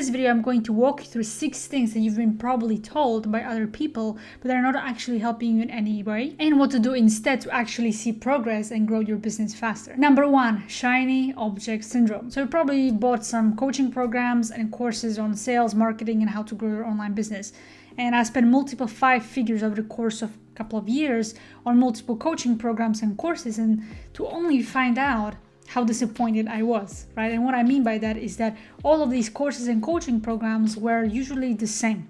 this video, I'm going to walk you through 6 things that you've been probably told by other people, but they're not actually helping you in any way, and what to do instead to actually see progress and grow your business faster. Number 1, shiny object syndrome. So you probably bought some coaching programs and courses on sales, marketing, and how to grow your online business. And I spent multiple 5 figures over the course of a couple of years on multiple coaching programs and courses, and to only find out how disappointed I was, right? And what I mean by that is that all of these courses and coaching programs were usually the same.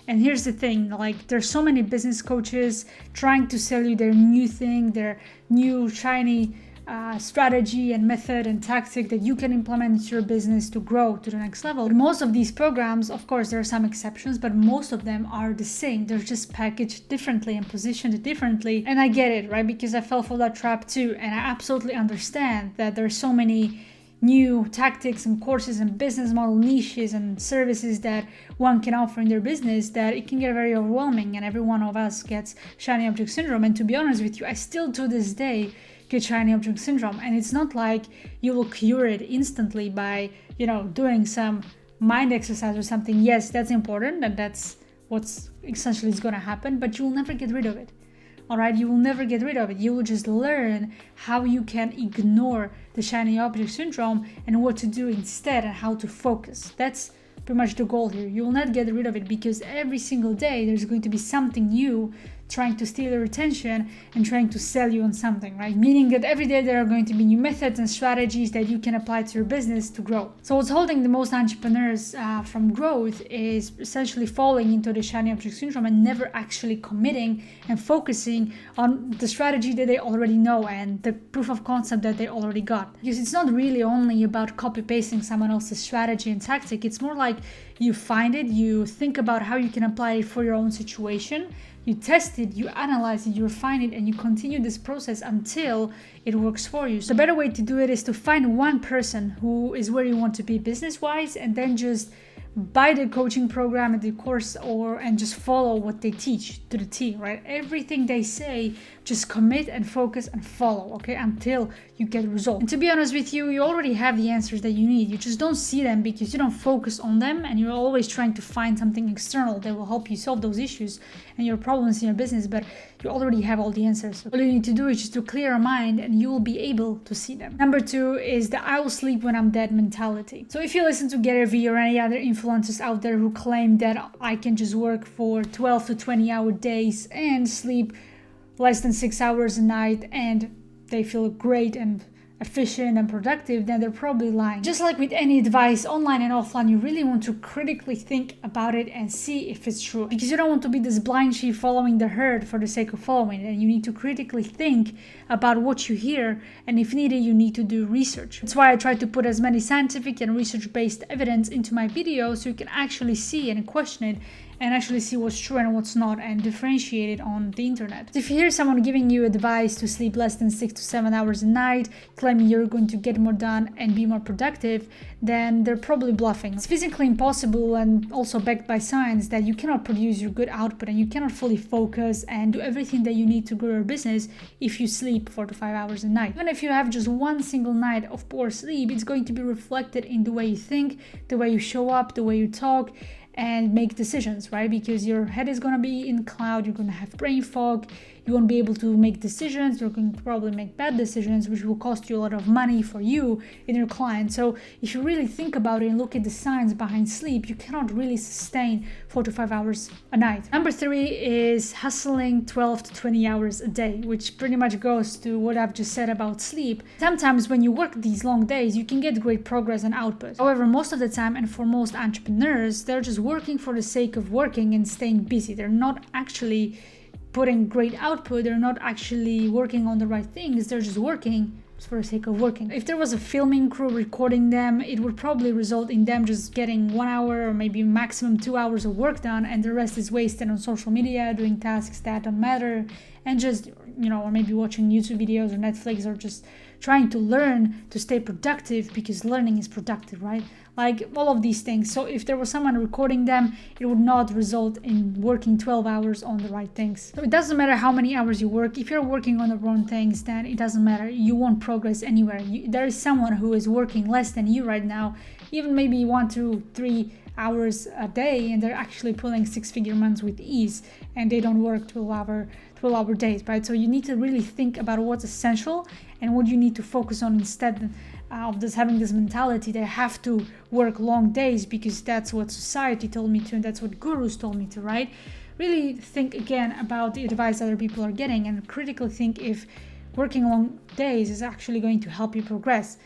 And here's the thing, like there's so many business coaches trying to sell you their new thing, their new shiny strategy and method and tactic that you can implement into your business to grow to the next level. But most of these programs, of course, there are some exceptions, but most of them are the same. They're just packaged differently and positioned differently. And I get it, right? Because I fell for that trap too. And I absolutely understand that there are so many new tactics and courses and business model niches and services that one can offer in their business that it can get very overwhelming, and every one of us gets shiny object syndrome. And to be honest with you, I still to this day get shiny object syndrome, and it's not like you will cure it instantly by doing some mind exercise or something. Yes, that's important, and that's what's essentially is going to happen, but you will never get rid of it. All right, you will never get rid of it. You will just learn how you can ignore the shiny object syndrome and what to do instead and how to focus. That's pretty much the goal here. You will not get rid of it because every single day there's going to be something new trying to steal your attention and trying to sell you on something, right? Meaning that every day there are going to be new methods and strategies that you can apply to your business to grow. So what's holding the most entrepreneurs from growth is essentially falling into the shiny object syndrome and never actually committing and focusing on the strategy that they already know and the proof of concept that they already got. Because it's not really only about copy-pasting someone else's strategy and tactic. It's more like you find it, you think about how you can apply it for your own situation, you test it, you analyze it, you refine it, and you continue this process until it works for you. So the better way to do it is to find one person who is where you want to be business-wise, and then just buy the coaching program and the course and just follow what they teach to the T, right? Everything they say, just commit and focus and follow, okay, until you get results. And to be honest with you, you already have the answers that you need. You just don't see them because you don't focus on them, and you're always trying to find something external that will help you solve those issues and your problems in your business, but you already have all the answers. All you need to do is just to clear your mind and you will be able to see them. Number 2 is the I will sleep when I'm dead mentality. So if you listen to Gary Vee or any other influencers out there who claim that I can just work for 12 to 20 hour days and sleep less than 6 hours a night and they feel great and efficient and productive, then they're probably lying. Just like with any advice, online and offline, you really want to critically think about it and see if it's true. Because you don't want to be this blind sheep following the herd for the sake of following it. And you need to critically think about what you hear, and if needed, you need to do research. That's why I try to put as many scientific and research-based evidence into my videos so you can actually see and question it and actually see what's true and what's not and differentiate it on the internet. If you hear someone giving you advice to sleep less than 6 to 7 hours a night, claiming you're going to get more done and be more productive, then they're probably bluffing. It's physically impossible and also backed by science that you cannot produce your good output and you cannot fully focus and do everything that you need to grow your business if you sleep 4 to 5 hours a night. Even if you have just one single night of poor sleep, it's going to be reflected in the way you think, the way you show up, the way you talk, and make decisions, right? Because your head is going to be in cloud, you're going to have brain fog, you won't be able to make decisions, you're going to probably make bad decisions, which will cost you a lot of money for you and your client. So if you really think about it and look at the science behind sleep, you cannot really sustain 4 to 5 hours a night. Number 3 is hustling 12 to 20 hours a day, which pretty much goes to what I've just said about sleep. Sometimes when you work these long days, you can get great progress and output. However, most of the time, and for most entrepreneurs, they're just working for the sake of working and staying busy. They're not actually putting great output, they're not actually working on the right things, they're just working for the sake of working. If there was a filming crew recording them, it would probably result in them just getting 1 hour or maybe maximum 2 hours of work done, and the rest is wasted on social media, doing tasks that don't matter, and just, or maybe watching YouTube videos or Netflix, or just trying to learn to stay productive, because learning is productive, right? like all of these things. So if there was someone recording them, it would not result in working 12 hours on the right things. So it doesn't matter how many hours you work. If you're working on the wrong things, then it doesn't matter. You won't progress anywhere. There is someone who is working less than you right now, even maybe 1 to 3 hours a day, and they're actually pulling 6-figure months with ease, and they don't work 12-hour days, right? So you need to really think about what's essential and what you need to focus on instead of this having this mentality that I have to work long days because that's what society told me to and that's what gurus told me to, right? Really think again about the advice other people are getting and critically think if working long days is actually going to help you progress.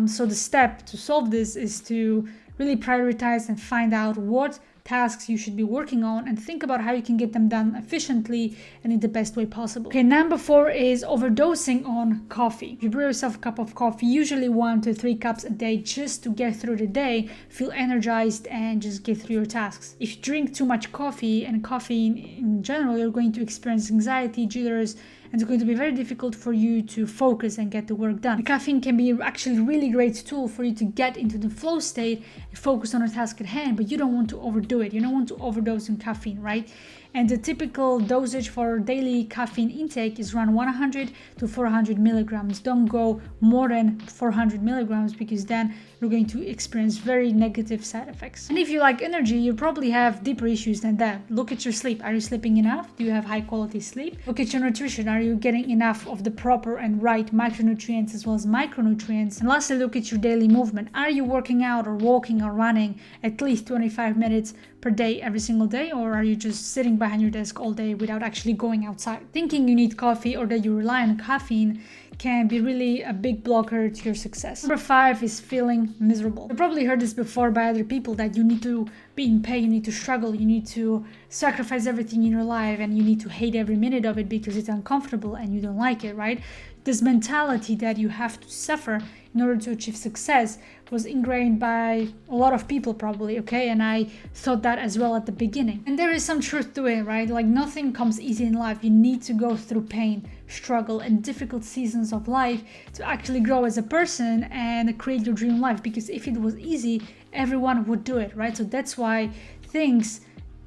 So the step to solve this is to really prioritize and find out what tasks you should be working on and think about how you can get them done efficiently and in the best way possible. Okay, number 4 is overdosing on coffee. If you brew yourself a cup of coffee, usually 1 to 3 cups a day just to get through the day, feel energized and just get through your tasks. If you drink too much coffee and caffeine in general, you're going to experience anxiety, jitters, and it's going to be very difficult for you to focus and get the work done. The caffeine can be actually a really great tool for you to get into the flow state and focus on a task at hand, but you don't want to overdo it. You don't want to overdose on caffeine, right? And the typical dosage for daily caffeine intake is around 100 to 400 milligrams. Don't go more than 400 milligrams because then you're going to experience very negative side effects. And if you like energy, you probably have deeper issues than that. Look at your sleep. Are you sleeping enough? Do you have high quality sleep? Look at your nutrition. Are you getting enough of the proper and right macronutrients as well as micronutrients? And lastly, look at your daily movement. Are you working out or walking or running at least 25 minutes per day every single day, or are you just sitting behind your desk all day without actually going outside? Thinking you need coffee or that you rely on caffeine can be really a big blocker to your success. Number 5 is feeling miserable. You've probably heard this before by other people that you need to be in pain, you need to struggle, you need to sacrifice everything in your life and you need to hate every minute of it because it's uncomfortable and you don't like it, right? This mentality that you have to suffer in order to achieve success was ingrained by a lot of people probably, okay? And I thought that as well at the beginning. And there is some truth to it, right? Like nothing comes easy in life. You need to go through pain, struggle, and difficult seasons of life to actually grow as a person and create your dream life. Because if it was easy, everyone would do it, right? So that's why things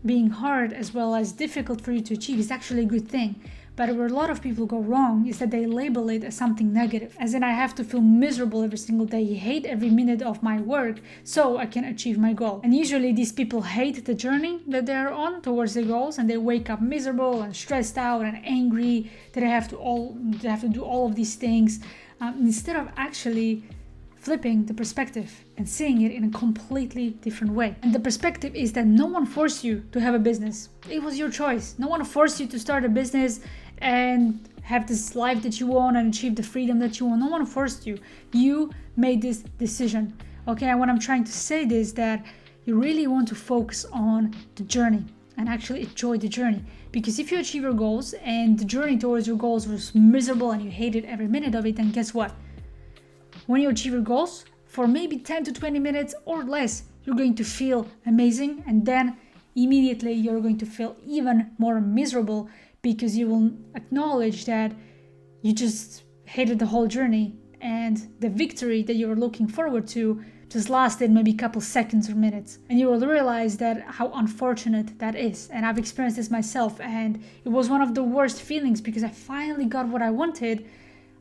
being hard as well as difficult for you to achieve is actually a good thing. But where a lot of people go wrong is that they label it as something negative. As in, I have to feel miserable every single day, hate every minute of my work so I can achieve my goal. And usually these people hate the journey that they're on towards their goals and they wake up miserable and stressed out and angry that they have to do all of these things instead of actually flipping the perspective and seeing it in a completely different way. And the perspective is that no one forced you to have a business. It was your choice. No one forced you to start a business and have this life that you want and achieve the freedom that you want. No one forced you. You made this decision. Okay, and what I'm trying to say is that you really want to focus on the journey and actually enjoy the journey. Because if you achieve your goals and the journey towards your goals was miserable and you hated every minute of it, then guess what? When you achieve your goals, for maybe 10 to 20 minutes or less, you're going to feel amazing, and then immediately you're going to feel even more miserable because you will acknowledge that you just hated the whole journey and the victory that you were looking forward to just lasted maybe a couple seconds or minutes. And you will realize that how unfortunate that is. And I've experienced this myself, and it was one of the worst feelings because I finally got what I wanted,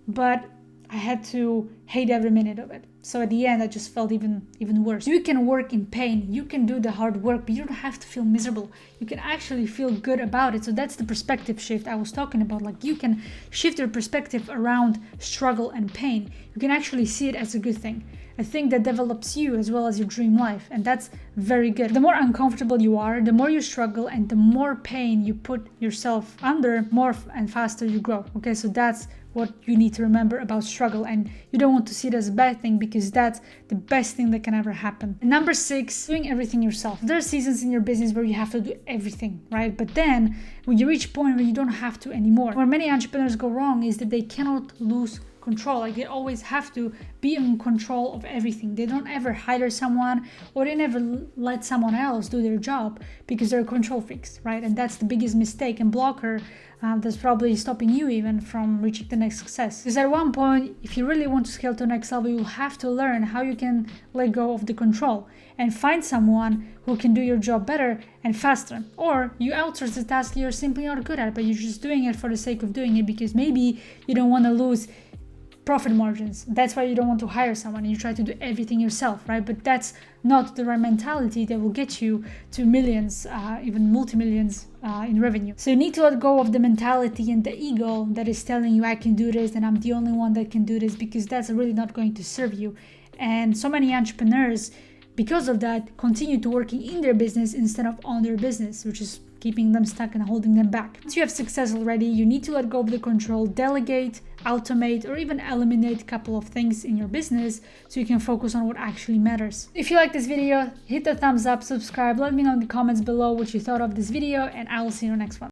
but I had to hate every minute of it. So at the end, I just felt even worse. You can work in pain. You can do the hard work, but you don't have to feel miserable. You can actually feel good about it. So that's the perspective shift I was talking about. Like you can shift your perspective around struggle and pain. You can actually see it as a good thing. A thing that develops you as well as your dream life. And that's very good. The more uncomfortable you are, the more you struggle and the more pain you put yourself under, more and faster you grow. Okay, so that's what you need to remember about struggle, and you don't want to see it as a bad thing because that's the best thing that can ever happen. And number 6, doing everything yourself. There are seasons in your business where you have to do everything, right? But then when you reach a point where you don't have to anymore, where many entrepreneurs go wrong is that they cannot lose control. Like they always have to be in control of everything. They don't ever hire someone, or they never let someone else do their job because they're control freaks, right? And that's the biggest mistake and blocker that's probably stopping you even from reaching the next success. Because at one point, if you really want to scale to the next level, you'll have to learn how you can let go of the control and find someone who can do your job better and faster. Or you outsource the task you're simply not good at, but you're just doing it for the sake of doing it because maybe you don't want to lose profit margins. That's why you don't want to hire someone and you try to do everything yourself, right? But that's not the right mentality that will get you to millions, even multi-millions in revenue. So you need to let go of the mentality and the ego that is telling you I can do this and I'm the only one that can do this, because that's really not going to serve you. And so many entrepreneurs, because of that, continue to working in their business instead of on their business, which is keeping them stuck and holding them back. Once you have success already, you need to let go of the control, delegate, automate, or even eliminate a couple of things in your business so you can focus on what actually matters. If you like this video, hit the thumbs up, subscribe, let me know in the comments below what you thought of this video, and I will see you in the next one.